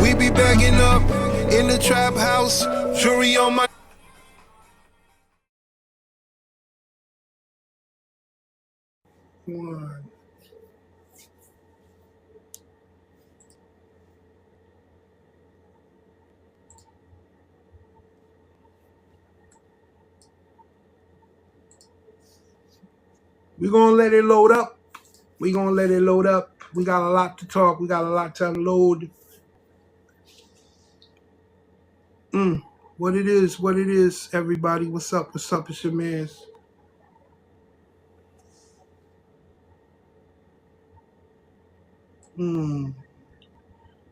We be bagging up in the trap house, jewelry on my. One. We gonna let it load up. We gonna let it load up. We got a lot to talk. We got a lot to unload. What it is, everybody. What's up? What's up? It's your mans.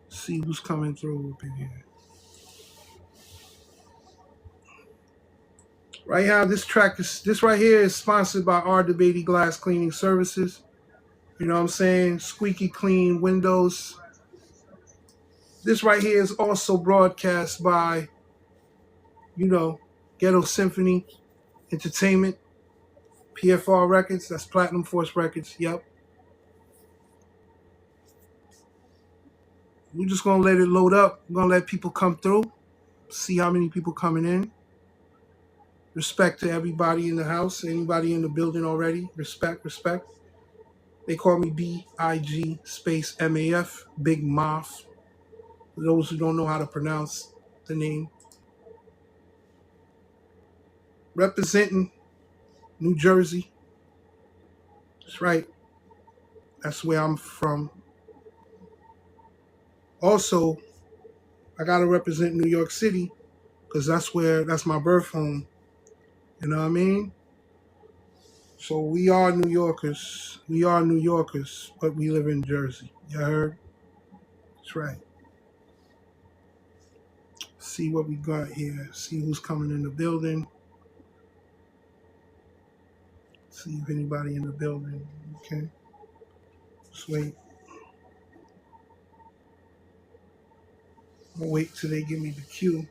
See who's coming through up in here. Right now, this right here is sponsored by R. DeBatey Glass Cleaning Services. You know what I'm saying? Squeaky clean windows. This right here is also broadcast by, Ghetto Symphony Entertainment, PFR Records. That's Platinum Force Records. Yep. We're just gonna let it load up. We're gonna let people come through. See how many people coming in. Respect to everybody in the house, anybody in the building already. Respect. They call me BIG space MAF, Big Maf. For those who don't know how to pronounce the name. Representing New Jersey. That's right. That's where I'm from. Also, I gotta represent New York City because that's my birth home. You know what I mean? So we are New Yorkers. But we live in Jersey. You heard? That's right. See what we got here. See who's coming in the building. See if anybody in the building. Okay. Just wait. I'll wait till they give me the cue.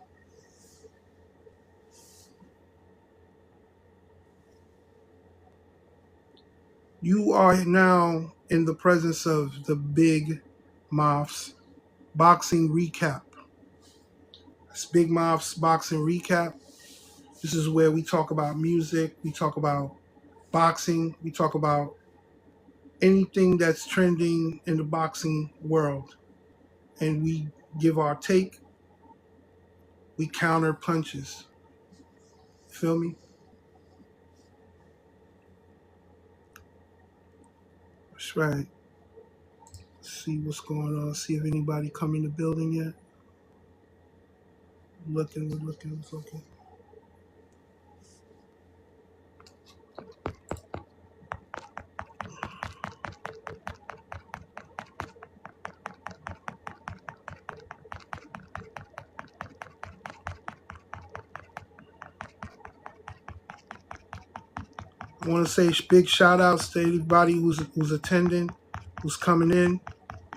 You are now in the presence of the Big Maf's Boxing Recap. It's Big Maf's Boxing Recap. This is where we talk about music, we talk about boxing, we talk about anything that's trending in the boxing world. And we give our take, we counter punches. Feel me? That's right. See what's going on. See if anybody come in the building yet. We're looking. It's okay. I want to say big shout outs to everybody who's attending, who's coming in.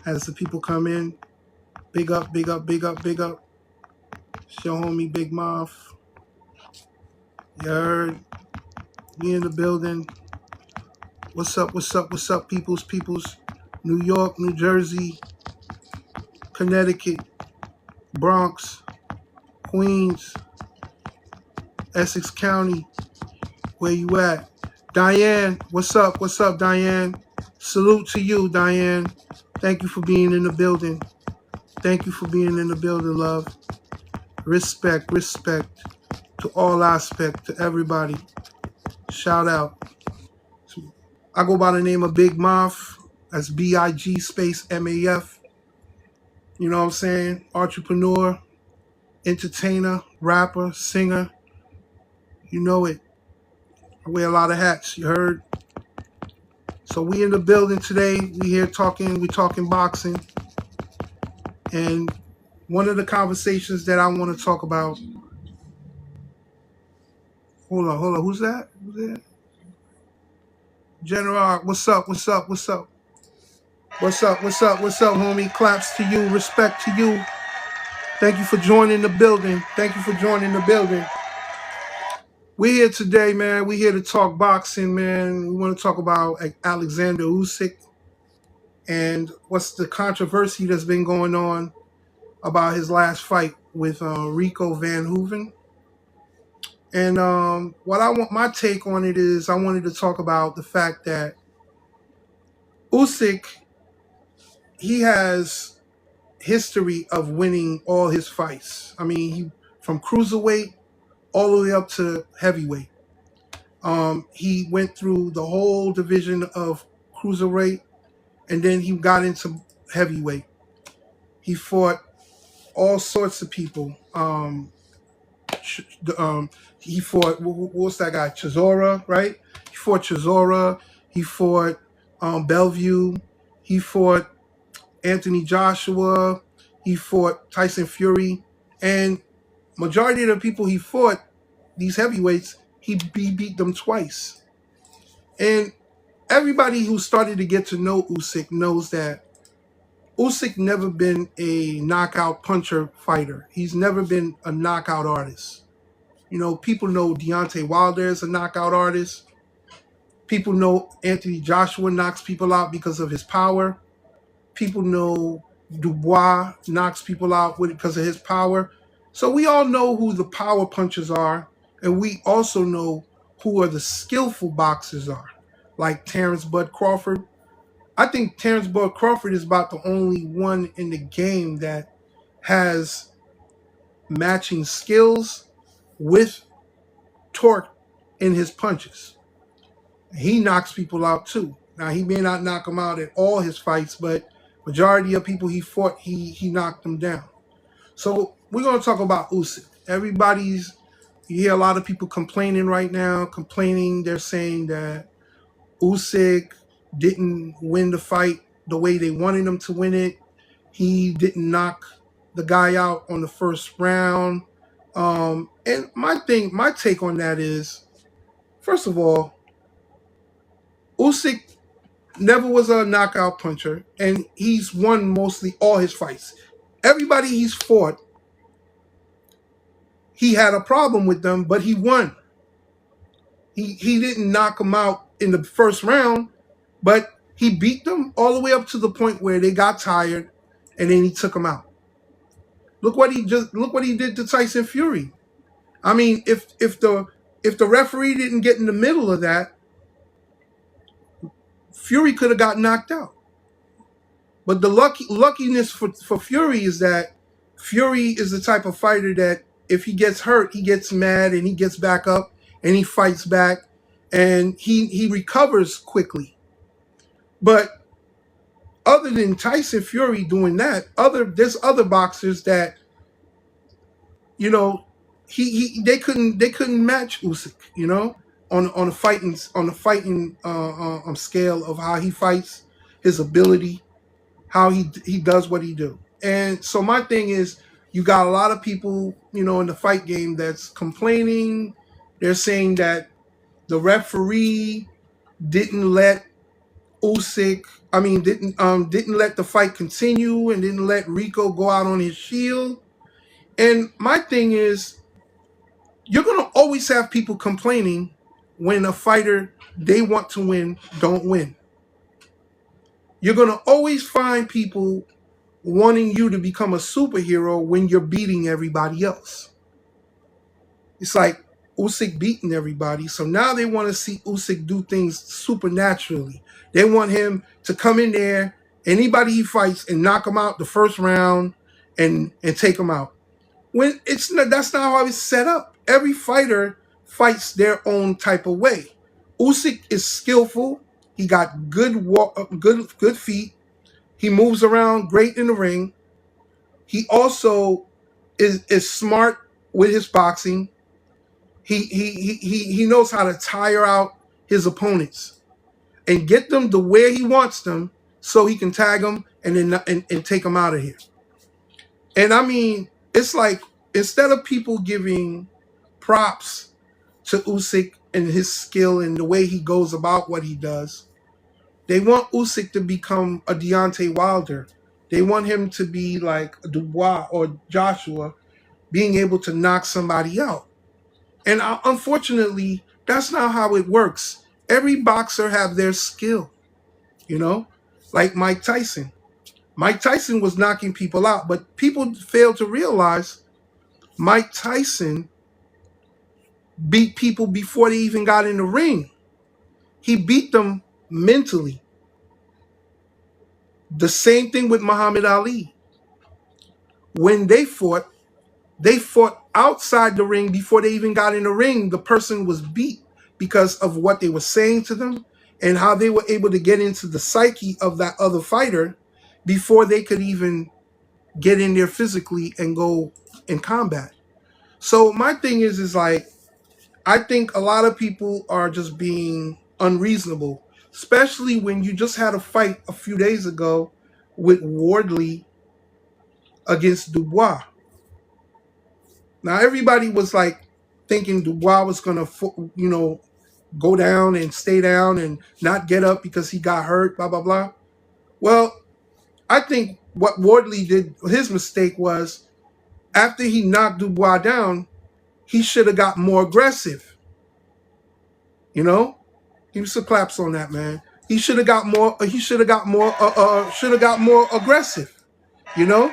As the people come in, big up. It's your homie Big Maf. You heard? We in the building. What's up, peoples? New York, New Jersey, Connecticut, Bronx, Queens, Essex County. Where you at? Diane, what's up, Diane? Salute to you, Diane. Thank you for being in the building. Love. Respect to all aspect, to everybody. Shout out. I go by the name of Big Maf. That's BIG space MAF. You know what I'm saying? Entrepreneur, entertainer, rapper, singer. You know it. I wear a lot of hats, you heard? So we in the building today. We talking boxing. And one of the conversations that I want to talk about. Hold on. Who's that? General, what's up? What's up, homie? Claps to you, respect to you. Thank you for joining the building. We're here today, man. We're here to talk boxing, man. We want to talk about Alexander Usyk and what's the controversy that's been going on about his last fight with Rico Van Hooven. And what I want my take on it is I wanted to talk about the fact that Usyk, he has history of winning all his fights. I mean, he from cruiserweight all the way up to heavyweight. He went through the whole division of cruiserweight, and then he got into heavyweight. He fought all sorts of people. He fought what's that guy? Chisora, right? He fought Chisora. He fought Bellevue. He fought Anthony Joshua. He fought Tyson Fury, and majority of the people he fought, these heavyweights, he beat them twice. And everybody who started to get to know Usyk knows that Usyk never been a knockout puncher fighter. He's never been a knockout artist. You know, people know Deontay Wilder is a knockout artist. People know Anthony Joshua knocks people out because of his power. People know Dubois knocks people out because of his power. So we all know who the power punchers are, and we also know who are the skillful boxers are, like Terrence Bud Crawford. I think Terrence Bud Crawford is about the only one in the game that has matching skills with torque in his punches. He knocks people out too. Now, he may not knock them out at all his fights, but majority of people he fought, he knocked them down. So we're going to talk about Usyk. You hear a lot of people complaining right now, they're saying that Usyk didn't win the fight the way they wanted him to win it. He didn't knock the guy out on the first round. And my take on that is, first of all, Usyk never was a knockout puncher, and he's won mostly all his fights. Everybody he's fought, he had a problem with them, but he won. He didn't knock them out in the first round, but he beat them all the way up to the point where they got tired, and then he took them out. Look what he did to Tyson Fury. I mean, if the referee didn't get in the middle of that, Fury could have got knocked out. But the luckiness for Fury is that Fury is the type of fighter that if he gets hurt, he gets mad and he gets back up and he fights back and he recovers quickly. But other than Tyson Fury doing that, there's other boxers that, you know, they couldn't match Usyk, you know, on the fighting scale of how he fights, his ability, how he does what he do. And so my thing is, you got a lot of people, you know, in the fight game that's complaining. They're saying that the referee didn't let didn't let the fight continue and didn't let Rico go out on his shield. And my thing is, you're gonna always have people complaining when a fighter they want to win don't win. You're gonna always find people wanting you to become a superhero when you're beating everybody else. It's like Usyk beating everybody, so now they want to see Usyk do things supernaturally. They want him to come in there, anybody he fights, and knock him out the first round and take him out. When that's not how it's set up. Every fighter fights their own type of way. Usyk is skillful. He got good feet. He moves around great in the ring. He also is smart with his boxing. He knows how to tire out his opponents and get them to where he wants them so he can tag them and then and take them out of here. And I mean, it's like, instead of people giving props to Usyk and his skill and the way he goes about what he does, they want Usyk to become a Deontay Wilder. They want him to be like Dubois or Joshua, being able to knock somebody out. And unfortunately, that's not how it works. Every boxer have their skill, you know, like Mike Tyson. Mike Tyson was knocking people out, but people fail to realize Mike Tyson beat people before they even got in the ring. He beat them mentally. The same thing with Muhammad Ali. When they fought outside the ring before they even got in the ring. The person was beat because of what they were saying to them and how they were able to get into the psyche of that other fighter before they could even get in there physically and go in combat. So my thing is like, I think a lot of people are just being unreasonable, especially when you just had a fight a few days ago with Wardley against Dubois. Now everybody was like thinking Dubois was gonna, go down and stay down and not get up because he got hurt. Blah blah blah. Well, I think what Wardley did, his mistake was after he knocked Dubois down, he should have got more aggressive. You know, give me some claps on that, man. He should have got more. He should have got more. Should have got more aggressive. You know,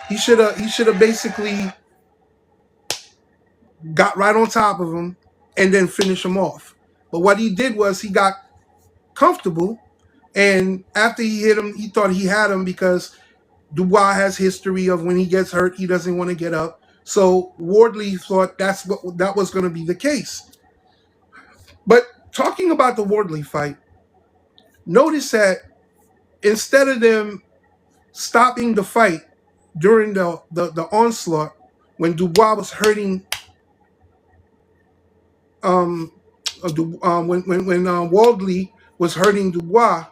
he should have. He should have basically got right on top of him and then finish him off. But what he did was he got comfortable, and after he hit him, he thought he had him because Dubois has history of when he gets hurt, he doesn't want to get up. So Wardley thought that was going to be the case. But talking about the Wardley fight, notice that instead of them stopping the fight during the onslaught when Dubois was hurting, when Wardley was hurting Dubois,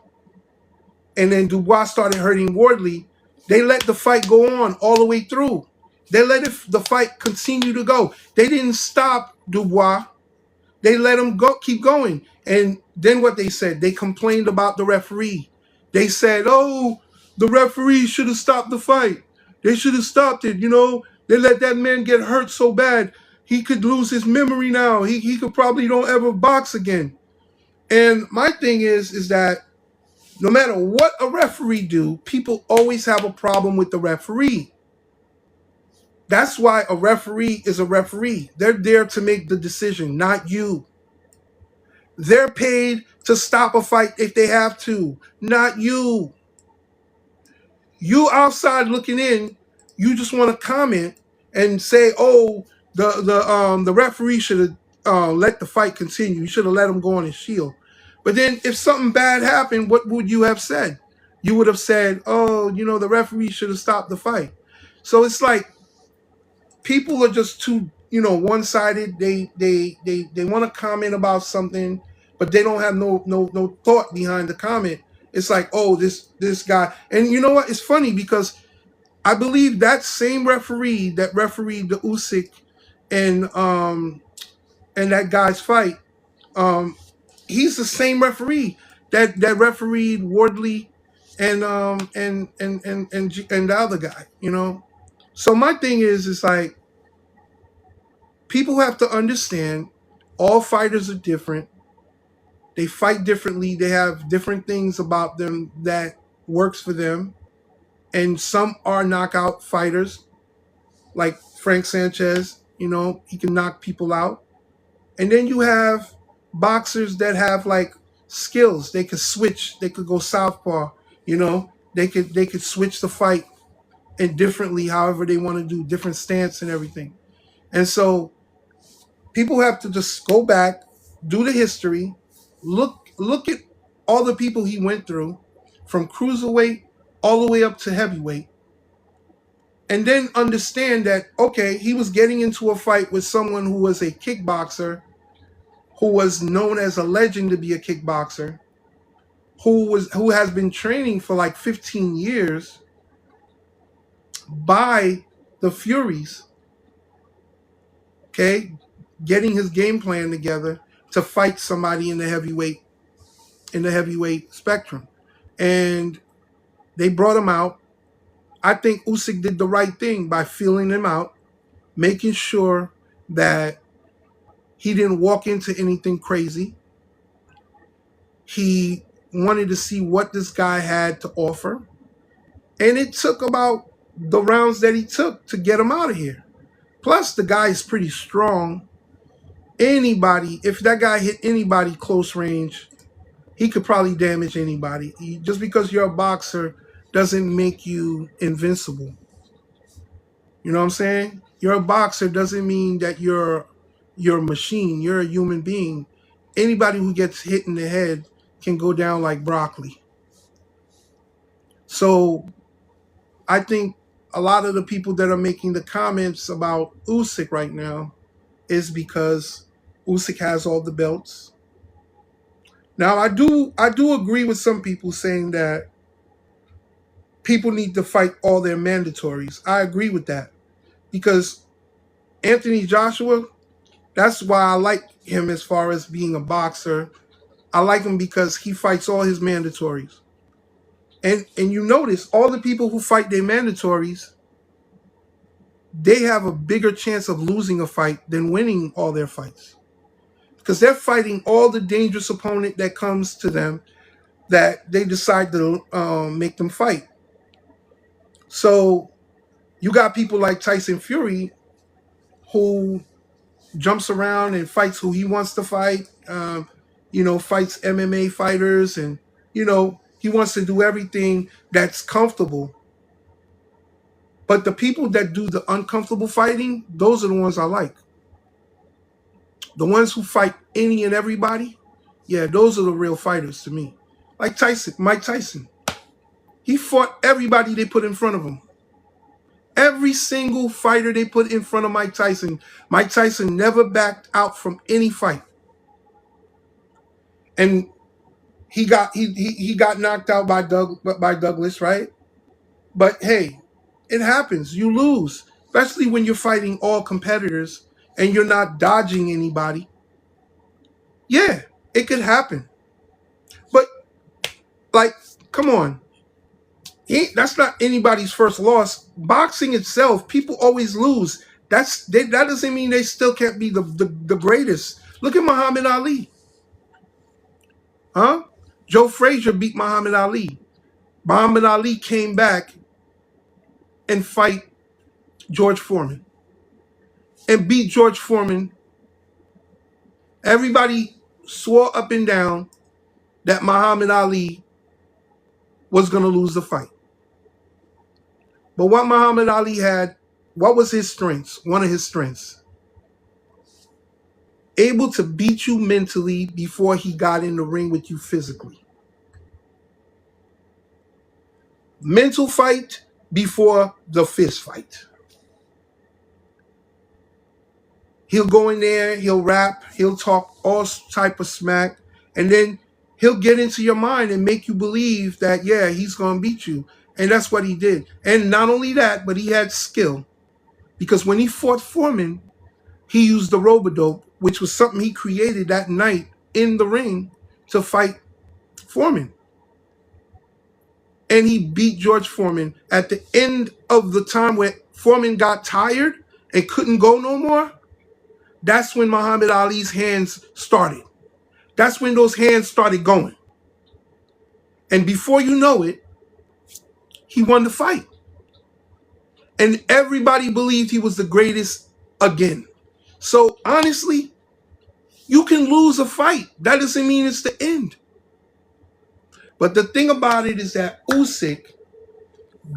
and then Dubois started hurting Wardley, they let the fight go on all the way through. They let the fight continue to go. They didn't stop Dubois. They let him go, keep going. And then what they said, they complained about the referee. They said, "Oh, the referee should have stopped the fight. They should have stopped it. You know, they let that man get hurt so bad. He could lose his memory now. He could probably don't ever box again." And my thing is that no matter what a referee do, people always have a problem with the referee. That's why a referee is a referee. They're there to make the decision, not you. They're paid to stop a fight if they have to, not you. You outside looking in, you just want to comment and say, "Oh, the referee should have let the fight continue. You should have let him go on his shield." But then, if something bad happened, what would you have said? You would have said, "Oh, the referee should have stopped the fight." So it's like people are just too, one-sided. They want to comment about something, but they don't have no thought behind the comment. It's like, "Oh, this guy," and you know what? It's funny because I believe that same referee that refereed the Usyk and that guy's fight, um, he's the same referee that refereed Wardley and the other guy. So my thing is like people have to understand all fighters are different. They fight differently. They have different things about them that works for them, and some are knockout fighters like Frank Sanchez, he can knock people out. And then you have boxers that have like skills. They could switch, they could go southpaw, they could switch the fight and differently however they want to do, different stance and everything. And so people have to just go back, do the history, look at all the people he went through from cruiserweight all the way up to heavyweight, and then understand that, okay, he was getting into a fight with someone who was a kickboxer, who was known as a legend to be a kickboxer, who has been training for like 15 years by the Furies, okay, getting his game plan together to fight somebody in the heavyweight spectrum. And they brought him out. I think Usyk did the right thing by feeling him out, making sure that He didn't walk into anything crazy. He wanted to see what this guy had to offer. And it took about the rounds that he took to get him out of here. Plus, the guy is pretty strong. Anybody, if that guy hit anybody close range, he could probably damage anybody. Just because you're a boxer doesn't make you invincible. You know what I'm saying? You're a boxer doesn't mean that you're a machine. You're a human being. Anybody who gets hit in the head can go down like broccoli. So I think a lot of the people that are making the comments about Usyk right now is because Usyk has all the belts. Now I do agree with some people saying that people need to fight all their mandatories. I agree with that because Anthony Joshua, that's why I like him as far as being a boxer. I like him because he fights all his mandatories. And you notice all the people who fight their mandatories, they have a bigger chance of losing a fight than winning all their fights. Because they're fighting all the dangerous opponent that comes to them that they decide to make them fight. So you got people like Tyson Fury who jumps around and fights who he wants to fight, fights MMA fighters, and, he wants to do everything that's comfortable. But the people that do the uncomfortable fighting, those are the ones I like. The ones who fight any and everybody, yeah, those are the real fighters to me. Like Mike Tyson. He fought everybody they put in front of him. Every single fighter they put in front of Mike Tyson never backed out from any fight. And he got knocked out by Douglas, right? But hey, it happens. You lose, especially when you're fighting all competitors and you're not dodging anybody. Yeah, it could happen. But like, come on. That's not anybody's first loss. Boxing itself, people always lose. That doesn't mean they still can't be the greatest. Look at Muhammad Ali. Huh? Joe Frazier beat Muhammad Ali. Muhammad Ali came back and fight George Foreman and beat George Foreman. Everybody swore up and down that Muhammad Ali was going to lose the fight. But what Muhammad Ali had, what was his strengths? One of his strengths. Able to beat you mentally before he got in the ring with you physically. Mental fight before the fist fight. He'll go in there, he'll rap, he'll talk all type of smack, and then he'll get into your mind and make you believe that, yeah, he's going to beat you. And that's what he did. And not only that, but he had skill. Because when he fought Foreman, he used the robodope, which was something he created that night in the ring to fight Foreman. And he beat George Foreman at the end of the time where Foreman got tired and couldn't go no more. That's when Muhammad Ali's hands started. That's when those hands started going. And before you know it, he won the fight. And everybody believed he was the greatest again. So honestly, you can lose a fight. That doesn't mean it's the end. But the thing about it is that Usyk,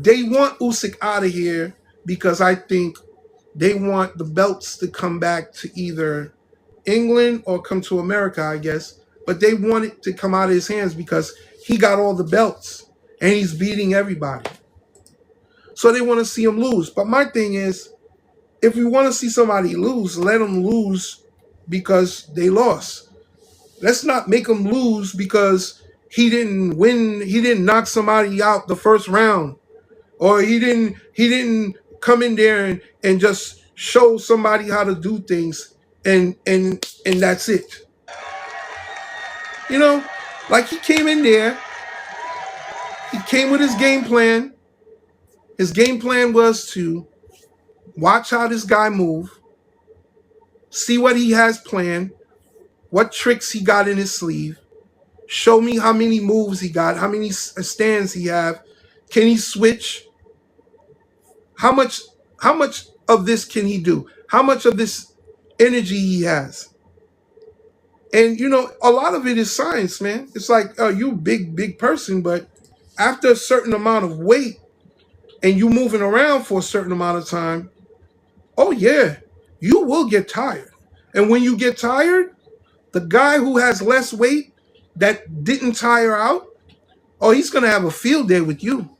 they want Usyk out of here because I think they want the belts to come back to either England or come to America, I guess. But they want it to come out of his hands because he got all the belts and he's beating everybody. So they want to see him lose. But my thing is, if we want to see somebody lose, let them lose because they lost. Let's not make them lose because he didn't win. He didn't knock somebody out the first round, or he didn't come in there and just show somebody how to do things, and that's it. Like he came in there. He came with his game plan. His game plan was to watch how this guy move, see what he has planned, what tricks he got in his sleeve. Show me how many moves he got, how many stands he have. Can he switch? How much of this can he do? How much of this energy he has? And a lot of it is science, man. It's like, you big person, but after a certain amount of weight and you moving around for a certain amount of time, oh yeah, you will get tired. And when you get tired, the guy who has less weight that didn't tire out, oh, he's gonna have a field day with you.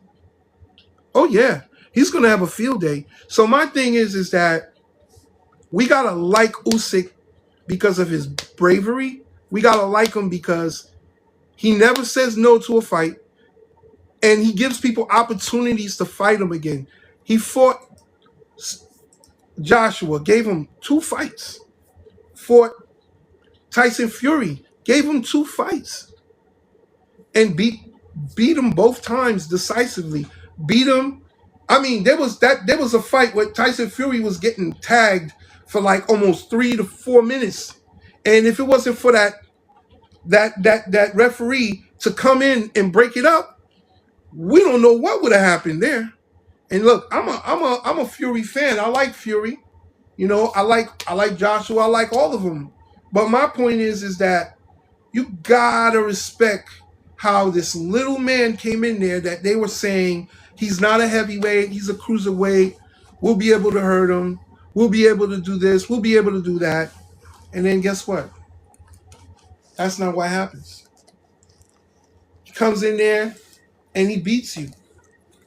Oh yeah, he's gonna have a field day. So my thing is that we gotta like Usyk because of his bravery. We gotta like him because he never says no to a fight, and he gives people opportunities to fight him again. He fought Joshua, gave him 2 fights. Fought Tyson Fury, gave him 2 fights, and beat him both times decisively. Beat him. I mean, there was a fight where Tyson Fury was getting tagged for like almost 3 to 4 minutes, and if it wasn't for that referee to come in and break it up, we don't know what would have happened there. And look, I'm a Fury fan. I like Fury. I like Joshua. I like all of them. But my point is that you gotta respect how this little man came in there that they were saying he's not a heavyweight, he's a cruiserweight. We'll be able to hurt him. We'll be able to do this. We'll be able to do that. And then guess what? That's not what happens. He comes in there and he beats you.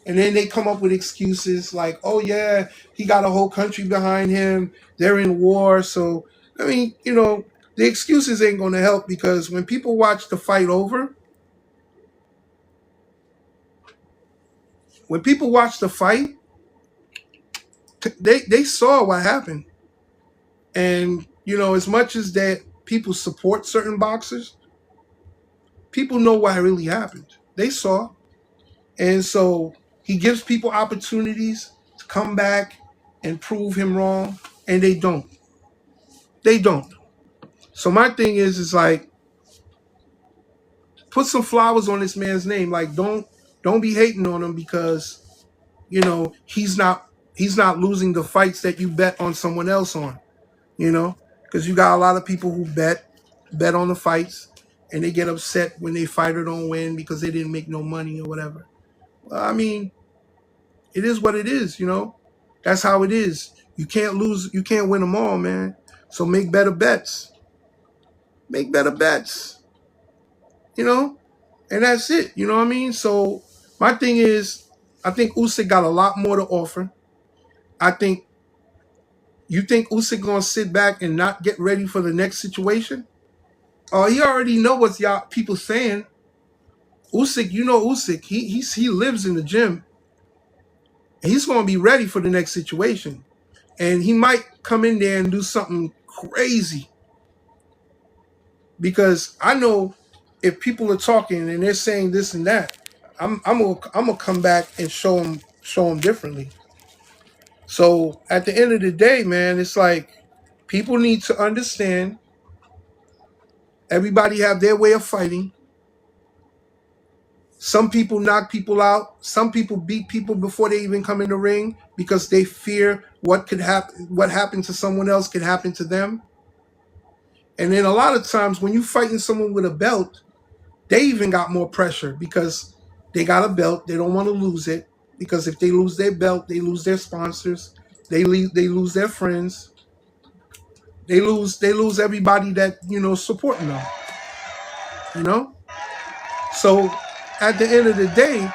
And then they come up with excuses like, oh yeah, he got a whole country behind him. They're in war. So, I mean, the excuses ain't going to help, because when people watch the fight over, they saw what happened. And, as much as that people support certain boxers, people know what really happened. They saw. And so he gives people opportunities to come back and prove him wrong, and they don't. They don't. So my thing is like, put some flowers on this man's name. Like, don't be hating on him because he's not losing the fights that you bet on someone else on. Because you got a lot of people who bet on the fights, and they get upset when they fighter don't win because they didn't make no money or whatever. Well, I mean, it is what it is. That's how it is. You can't lose. You can't win them all, man. So make better bets. Make better bets. And that's it. You know what I mean? So my thing is, I think Usyk got a lot more to offer. You think Usyk gonna sit back and not get ready for the next situation? Oh, he already know what y'all people saying. Usyk, Usyk, he lives in the gym. And he's gonna be ready for the next situation. And he might come in there and do something crazy. Because I know if people are talking and they're saying this and that, I'm gonna come back and show them differently. So at the end of the day, man, it's like people need to understand. Everybody have their way of fighting. Some people knock people out. Some people beat people before they even come in the ring because they fear what could happen. What happened to someone else could happen to them. And then a lot of times when you're fighting someone with a belt, they even got more pressure because they got a belt. They don't want to lose it, because if they lose their belt, they lose their sponsors. They lose their friends. They lose everybody that supporting them. So at the end of the day,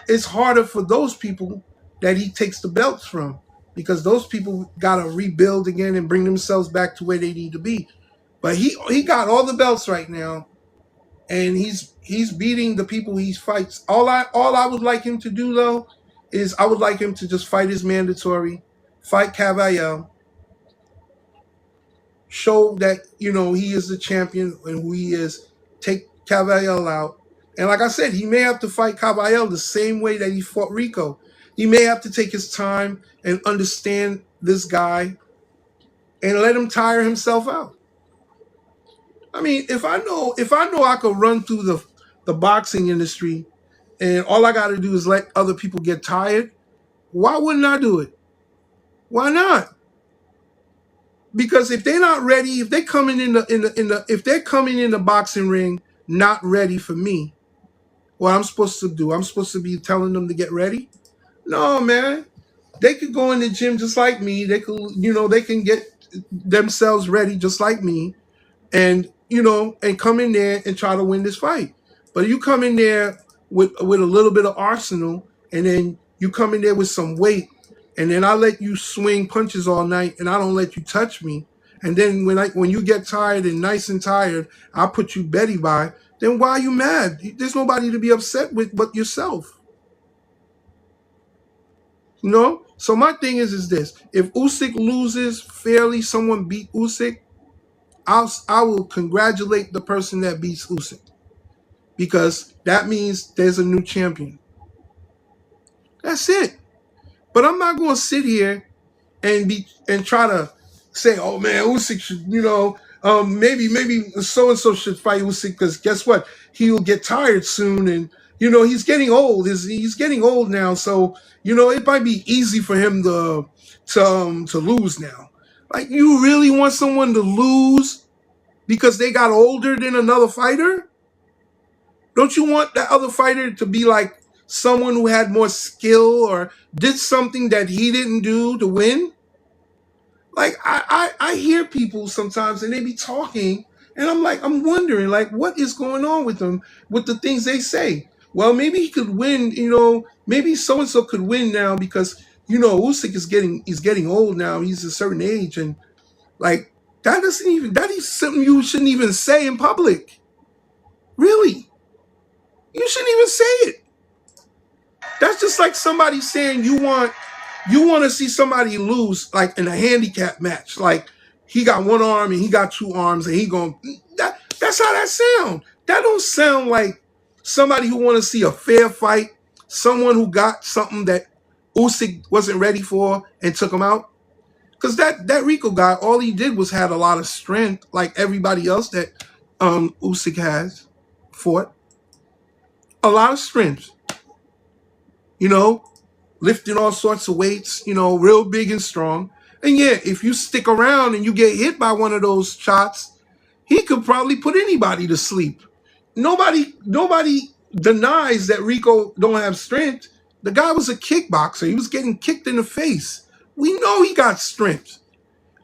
it's harder for those people that he takes the belts from, because those people gotta rebuild again and bring themselves back to where they need to be. But he got all the belts right now, and he's beating the people he fights. All I would like him to do though is I would like him to just fight his mandatory, fight Cavallel, show that he is the champion and who he is. Take Cavallel out, and like I said, he may have to fight Cavallel the same way that he fought Rico. He may have to take his time and understand this guy, and let him tire himself out. I mean, if I know I could run through the boxing industry and all I got to do is let other people get tired, why wouldn't I do it? Why not? Because if they're not ready, if they're coming if they're coming in the boxing ring not ready for me, what I'm supposed to do? I'm supposed to be telling them to get ready? No, man. They could go in the gym just like me. They could, they can get themselves ready just like me, and and come in there and try to win this fight. But you come in there with a little bit of arsenal, and then you come in there with some weight, and then I let you swing punches all night, and I don't let you touch me. And then when you get tired and nice and tired, I put you Betty by. Then why are you mad? There's nobody to be upset with but yourself. So my thing is this: if Usyk loses fairly, someone beat Usyk, I will congratulate the person that beats Usyk, because that means there's a new champion. That's it. But I'm not going to sit here and try to say, oh man, Usyk should, maybe so and so should fight Usyk, because guess what? He'll get tired soon, and he's getting old. He's getting old now, so it might be easy for him to lose now. Like, you really want someone to lose because they got older than another fighter? Don't you want that other fighter to be like someone who had more skill or did something that he didn't do to win? Like, I hear people sometimes and they be talking, and I'm wondering, like, what is going on with them, with the things they say? Well, maybe he could win, maybe so and so could win now because Usyk is getting old now. He's a certain age, and like that is something you shouldn't even say in public. Really, you shouldn't even say it. That's just like somebody saying you want to see somebody lose, like in a handicap match. Like, he got one arm and he got two arms and he going that's how that sound. That don't sound like somebody who want to see a fair fight, someone who got something that Usyk wasn't ready for and took him out. Because that Rico guy, all he did was had a lot of strength, like everybody else that Usyk has fought. A lot of strength. Lifting all sorts of weights, real big and strong. And yeah, if you stick around and you get hit by one of those shots, he could probably put anybody to sleep. Nobody denies that Rico don't have strength. The guy was a kickboxer. He was getting kicked in the face. We know he got strength.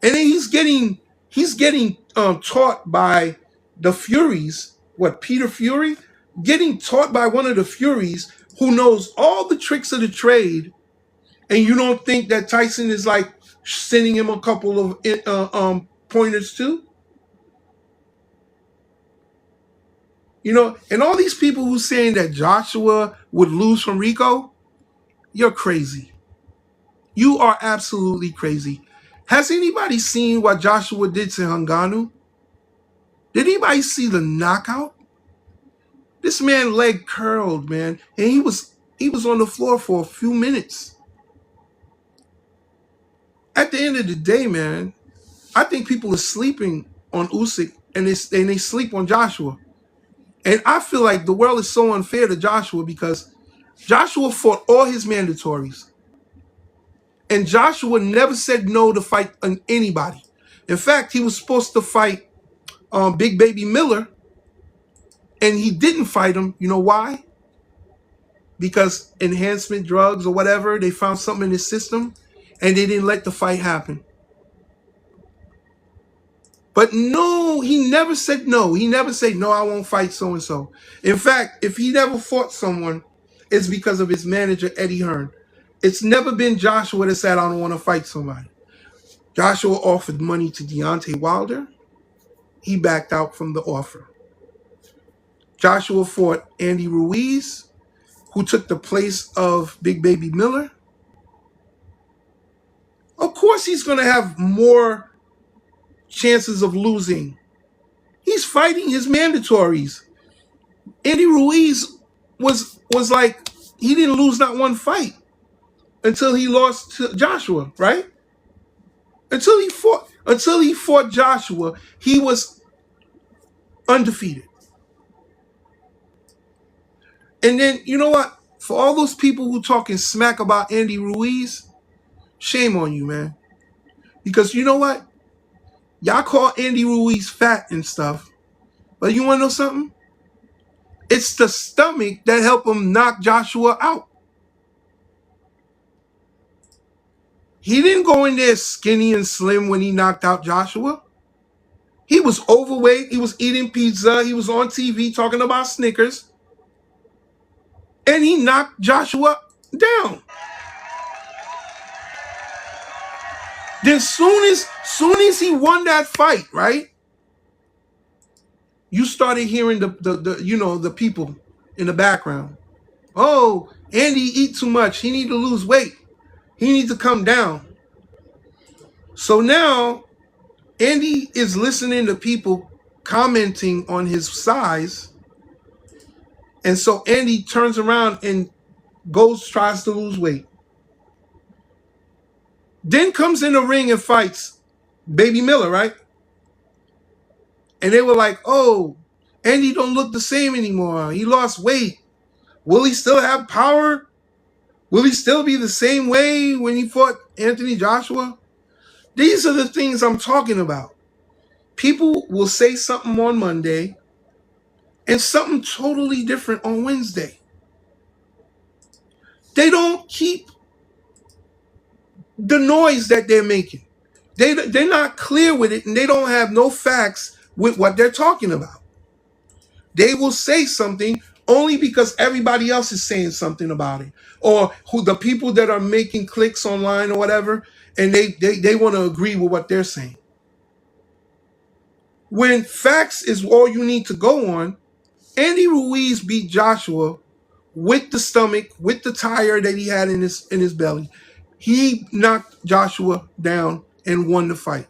And then he's getting taught by the Furies. What, Peter Fury? Getting taught by one of the Furies who knows all the tricks of the trade, and you don't think that Tyson is like sending him a couple of pointers too? And all these people who saying that Joshua would lose from Rico, you're crazy. You are absolutely crazy. Has anybody seen what Joshua did to Ngannou? Did anybody see the knockout? This man leg curled, man, and he was on the floor for a few minutes. At the end of the day, man, I think people are sleeping on Usyk and they sleep on Joshua. And I feel like the world is so unfair to Joshua because Joshua fought all his mandatories. And Joshua never said no to fight anybody. In fact, he was supposed to fight Big Baby Miller, and he didn't fight him. You know why? Because enhancement drugs or whatever, they found something in his system, and they didn't let the fight happen. But no, he never said no. He never said, no, I won't fight so-and-so. In fact, if he never fought someone, it's because of his manager, Eddie Hearn. It's never been Joshua that said, I don't want to fight somebody. Joshua offered money to Deontay Wilder. He backed out from the offer. Joshua fought Andy Ruiz, who took the place of Big Baby Miller. Of course he's going to have more chances of losing. He's fighting his mandatories. Andy Ruiz was like, he didn't lose not one fight until he lost to Joshua, right? Until he fought. Until he fought Joshua, he was undefeated. And then, you know what? For all those people who talking smack about Andy Ruiz, shame on you, man. Because you know what? Y'all call Andy Ruiz fat and stuff. But you want to know something? It's the stomach that helped him knock Joshua out. He didn't go in there skinny and slim when he knocked out Joshua. He was overweight. He was eating pizza. He was on TV talking about Snickers. And he knocked Joshua down. Then soon as he won that fight, right? You started hearing the people in the background. Oh, Andy eat too much. He need to lose weight. He needs to come down. So now Andy is listening to people commenting on his size. And so Andy turns around and tries to lose weight. Then comes in the ring and fights Baby Miller, right? And they were like, oh, Andy don't look the same anymore. He lost weight. Will he still have power? Will he still be the same way when he fought Anthony Joshua? These are the things I'm talking about. People will say something on Monday and something totally different on Wednesday. They don't keep the noise that they're making. They're not clear with it, and they don't have no facts with what they're talking about. They will say something only because everybody else is saying something about it, or who the people that are making clicks online or whatever, and they want to agree with what they're saying. When facts is all you need to go on, Andy Ruiz beat Joshua with the stomach, with the tire that he had in his belly. He knocked Joshua down and won the fight.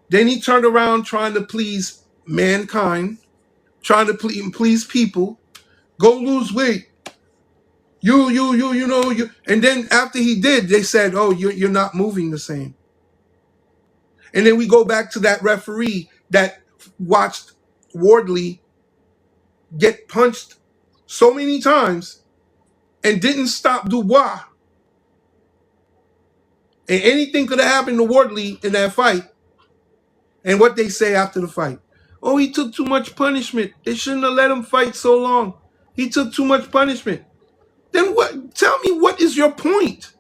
Then he turned around trying to please mankind, trying to please people. Go lose weight. You. And then after he did, they said, oh, you're not moving the same. And then we go back to that referee that watched Wardley get punched so many times and didn't stop Dubois. And anything could have happened to Wardley in that fight. And what they say after the fight. Oh, he took too much punishment. They shouldn't have let him fight so long. He took too much punishment. Then what? Tell me, what is your point?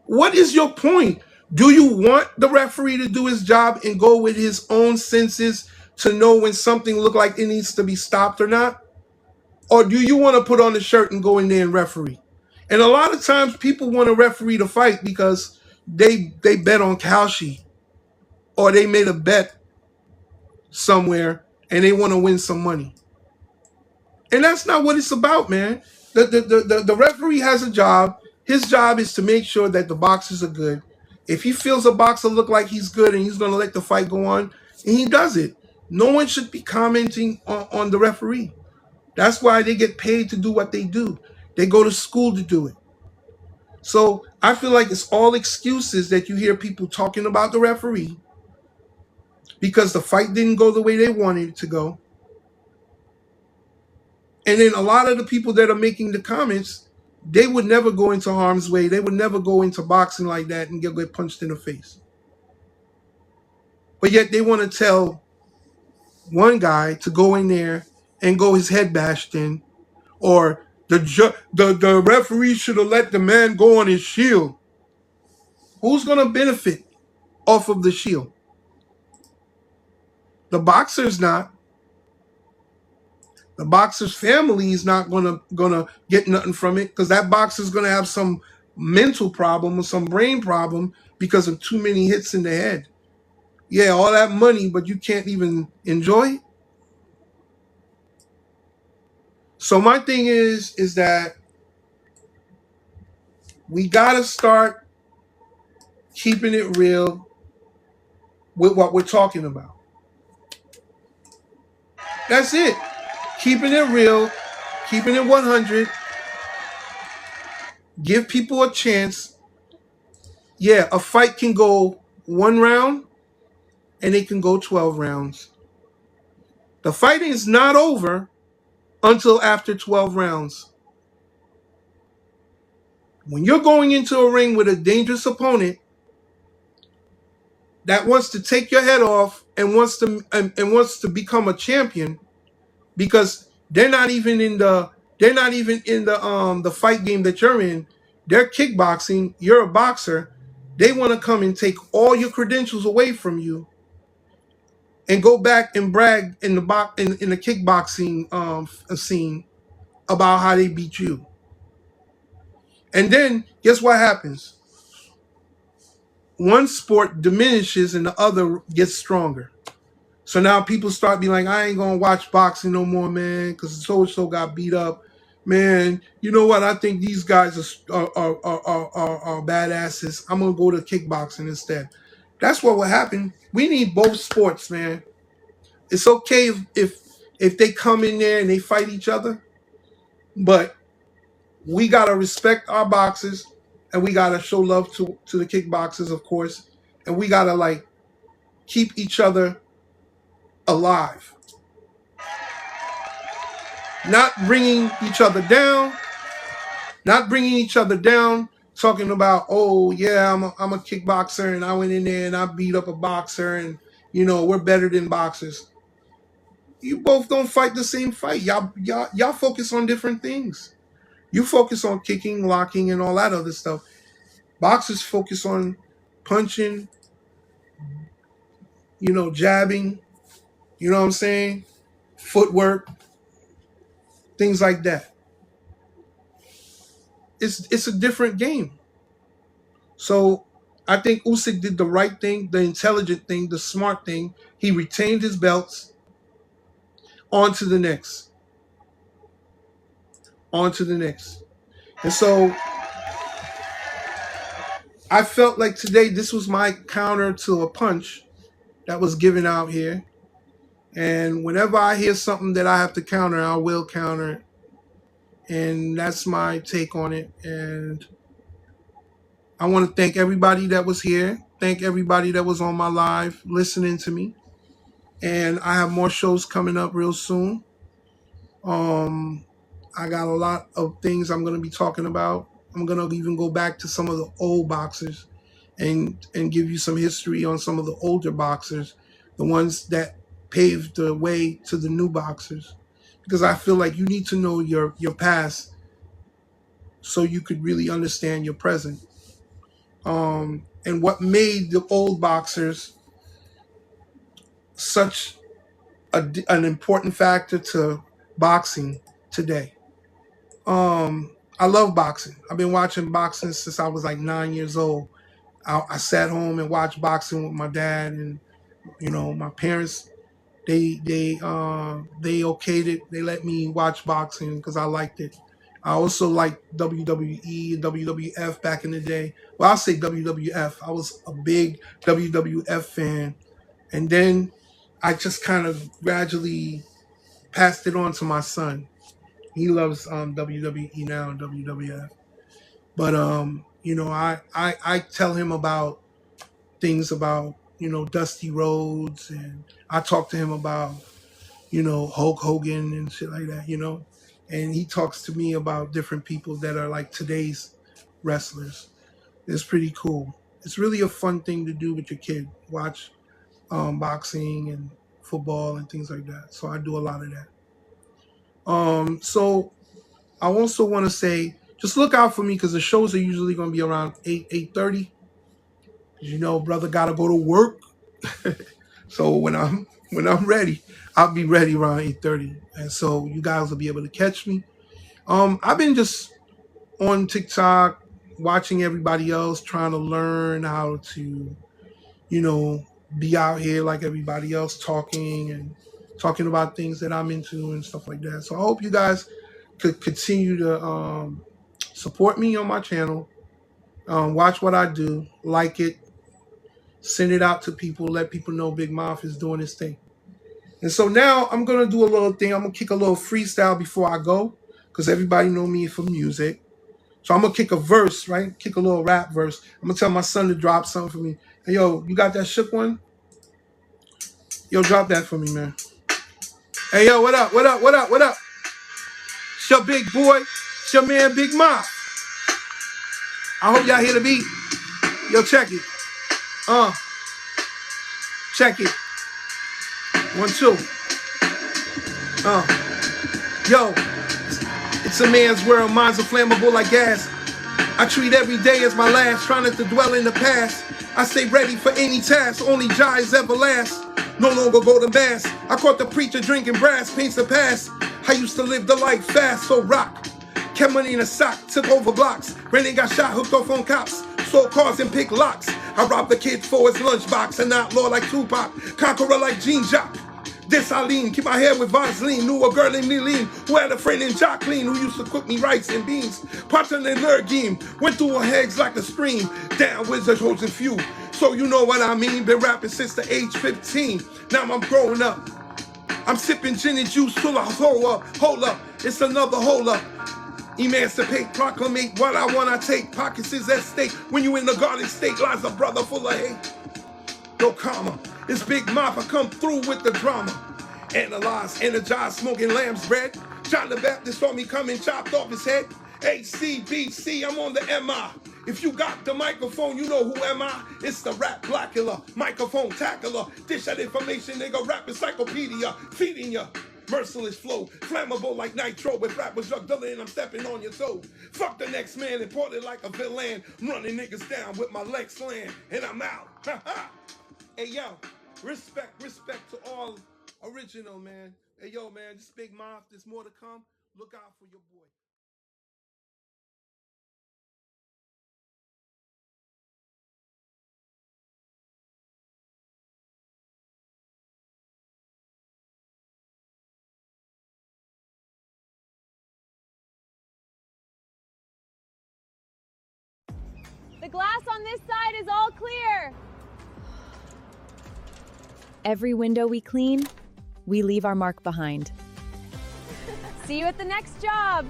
What is your point? Do you want the referee to do his job and go with his own senses to know when something looks like it needs to be stopped or not? Or do you want to put on the shirt and go in there and referee? And a lot of times people want to referee the fight because they bet on Cashapp, or they made a bet somewhere and they want to win some money. And that's not what it's about, man. The referee has a job. His job is to make sure that the boxers are good. If he feels a boxer look like he's good and he's going to let the fight go on, and he does it. No one should be commenting on the referee. That's why they get paid to do what they do. They go to school to do it. So I feel like it's all excuses that you hear people talking about the referee because the fight didn't go the way they wanted it to go. And then a lot of the people that are making the comments, they would never go into harm's way. They would never go into boxing like that and get punched in the face. But yet they want to tell one guy to go in there and go his head bashed in, or the referee should have let the man go on his shield. Who's going to benefit off of the shield? The boxer's not. The boxer's family is not gonna get nothing from it, because that boxer's gonna have some mental problem or some brain problem because of too many hits in the head. Yeah, all that money, but you can't even enjoy it. So my thing is that we gotta start keeping it real with what we're talking about. That's it. Keeping it real, keeping it 100. Give people a chance. Yeah, a fight can go 1 round, and they can go 12 rounds. The fighting is not over until after 12 rounds. When you're going into a ring with a dangerous opponent that wants to take your head off and wants to become a champion, because they're not even in the fight game that you're in. They're kickboxing. You're a boxer. They want to come and take all your credentials away from you and go back and brag in the kickboxing scene about how they beat you. And then guess what happens? One sport diminishes and the other gets stronger. So now people start being like, I ain't gonna watch boxing no more, man, because so and so got beat up. Man, you know what? I think these guys are badasses. I'm gonna go to kickboxing instead. That's what will happen. We need both sports, man. It's okay if they come in there and they fight each other, but we gotta respect our boxers and we gotta show love to the kickboxers, of course, and we gotta like keep each other alive, not bringing each other down, talking about, oh yeah, I'm a kickboxer and I went in there and I beat up a boxer and we're better than boxers. You both don't fight the same fight. Y'all focus on different things. You focus on kicking, locking, and all that other stuff. Boxers focus on punching, jabbing, you know what I'm saying? Footwork, things like that. It's a different game. So I think Usyk did the right thing, the intelligent thing, the smart thing. He retained his belts. On to the next. On to the next. And so I felt like today this was my counter to a punch that was given out here. And whenever I hear something that I have to counter, I will counter it. And that's my take on it. And I want to thank everybody that was here. Thank everybody that was on my live listening to me. And I have more shows coming up real soon. I got a lot of things I'm going to be talking about. I'm going to even go back to some of the old boxers and give you some history on some of the older boxers, the ones that paved the way to the new boxers. Because I feel like you need to know your past so you could really understand your present. And what made the old boxers such an important factor to boxing today. I love boxing. I've been watching boxing since I was like 9 years old. I sat home and watched boxing with my dad, and my parents. They okayed it. They let me watch boxing because I liked it. I also liked WWE and WWF back in the day. Well, I'll say WWF. I was a big WWF fan, and then I just kind of gradually passed it on to my son. He loves WWE now and WWF. But I tell him about things about Dusty Rhodes, and I talk to him about Hulk Hogan and shit like that. And he talks to me about different people that are like today's wrestlers. It's pretty cool. It's really a fun thing to do with your kid. Watch boxing and football and things like that. So I do a lot of that. So I also want to say, just look out for me because the shows are usually going to be around 8:30. Brother got to go to work. So when I'm ready, I'll be ready around 8:30, and so you guys will be able to catch me. I've been just on TikTok watching everybody else, trying to learn how to, be out here like everybody else, talking about things that I'm into and stuff like that. So I hope you guys could continue to support me on my channel. Watch what I do, like it, send it out to people, let people know Big Mouth is doing his thing. And so now I'm gonna do a little thing. I'm gonna kick a little freestyle before I go, because everybody know me for music. So I'm gonna kick a verse, right? Kick a little rap verse. I'm gonna tell my son to drop something for me. Hey, yo, you got that shook one? Yo, drop that for me, man. Hey, yo, what up? What up? What up? What up? It's your big boy. It's your man, Big Mop. I hope y'all hear the beat. Yo, check it. Check it. 1, 2. Yo, it's a man's world. Minds are flammable like gas. I treat every day as my last, trying not to dwell in the past. I stay ready for any task, only Jah is everlast. No longer go to mass. I caught the preacher drinking brass, paints the past. I used to live the life fast, so rock. Kept money in a sock, took over blocks. Rennie got shot, hooked off on cops. Stole cars and picked locks. I robbed the kid for his lunchbox. An outlaw like Tupac, conqueror like Gene Jock. This I lean, keep my hair with Vaseline. Knew a girl named Lean, who had a friend named Jacqueline, who used to cook me rice and beans. Popped in the Lurgine, went through her heads like a stream. Down with the chosen few, so you know what I mean. Been rapping since the age 15, now I'm growing up. I'm sipping gin and juice till I hold up, it's another hold up. Emancipate, proclamate what I want, I take. Pockets is at stake. When you in the garden state, lies a brother full of hate. No comma, it's Big Mop, I come through with the drama. Analyze, energize, smoking lamb's bread. John the Baptist saw me coming, chopped off his head. ACBC, I'm on the MI. If you got the microphone, you know who am I? It's the rap Blackula, microphone tackler. Dish that information, nigga, rap encyclopedia. Feeding ya, merciless flow. Flammable like nitro. With rappers drug dealing, I'm stepping on your toe. Fuck the next man, imported like a villain. I'm running niggas down with my legs slam. And I'm out. Hey, yo, respect to all original, man. Hey, yo, man, this Big Mop, there's more to come. Look out for your boy. The glass on this side is all clear. Every window we clean, we leave our mark behind. See you at the next job.